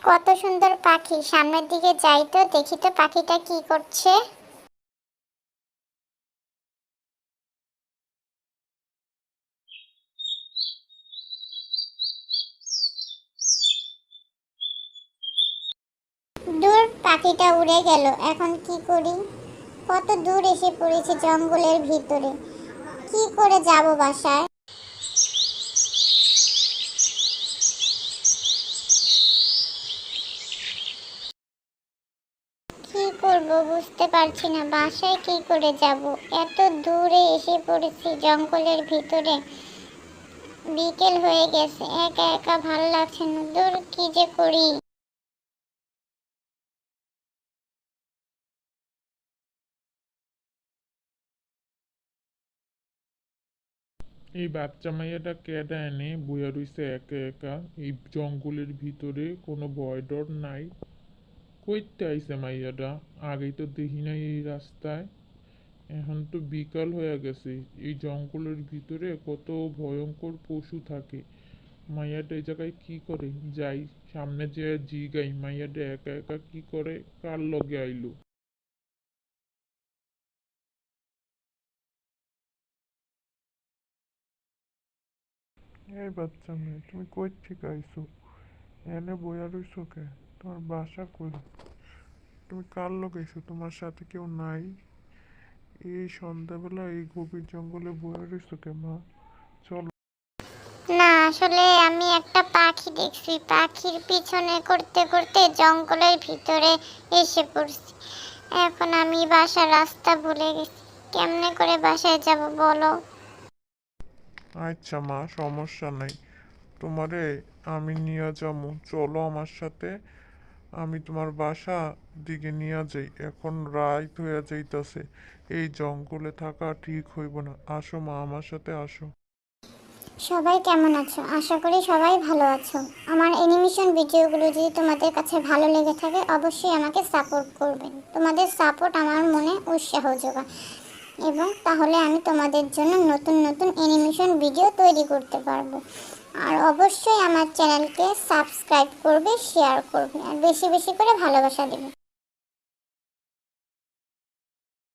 কত সুন্দর পাখি, সামনের দিকে যাই তো দেখি তো পাখিটা কি করছে। দূর, পাখিটা উড়ে গেল। এখন কি করি? কত দূর এসে পড়েছি জঙ্গলের ভিতরে, কি করে যাব বাসায়? কি করব বুঝতে পারছি না, বাসায় কি করে যাব? এত দূরে এসে পড়েছি জঙ্গলের ভিতরে, বিকেল হয়ে গেছে, একা একা ভালো লাগছে না। দূর, কি যে করি। এই বাচ্চা মাইয়াটা কেডা এনে বইয়া রইছে একা একা এই জঙ্গলের ভিতরে, কোনো ভয় ডর নাই? কইতে আইছে মাইয়াটা? আগেই তো দেখি নাই এই রাস্তায়। এখন তো বিকাল হয়ে গেছে, এই জঙ্গলের ভিতরে কত ভয়ঙ্কর পশু থাকে। মাইয়াটা এই জায়গায় কি করে? যাই সামনে যে জিগাই মাইয়াটা একা একা কি করে, কার লগে আইলো। এই বাচ্চা মেয়ে, তুমি কই থেকে আইছো? এনে বইয়া রইছো কে? তোমার বাসা কই? তুমি কার লোক আইছো? তোমার সাথে কেউ নাই? এই সন্ধ্যাবেলা এই গভীর জঙ্গলে বইয়া রইছো কে মা? চলো। না, আসলে আমি একটা পাখি দেখছি, পাখির পিছনে করতে করতে জঙ্গলের ভিতরে এসে পড়ছি। এখন আমি বাসার রাস্তা ভুলে গেছি, কেমনে করে বাসায় যাব বলো? আচ্ছা মা, সমস্যা নাই। তোমারে আমি নিয়ে যাবো, চলো আমার সাথে। আমি তোমার বাসা দিকে নিয়ে যাই। এখন রাত হয়ে যাইতাছে, এই জঙ্গলে থাকা ঠিক হইব না। আসো মা, আমার সাথে আসো। সবাই কেমন আছো? আশা করি সবাই ভালো আছো। আমার অ্যানিমেশন ভিডিওগুলো যদি তোমাদের কাছে ভালো লেগে থাকে, অবশ্যই আমাকে সাপোর্ট করবেন। তোমাদের সাপোর্ট আমার মনে উৎসাহ যোগায়, এবং তাহলে আমি তোমাদের জন্য নতুন নতুন অ্যানিমেশন ভিডিও তৈরি করতে পারবো। আর অবশ্যই আমার চ্যানেলকে সাবস্ক্রাইব করবে, শেয়ার করবে, আর বেশি বেশি করে ভালোবাসা দেবে।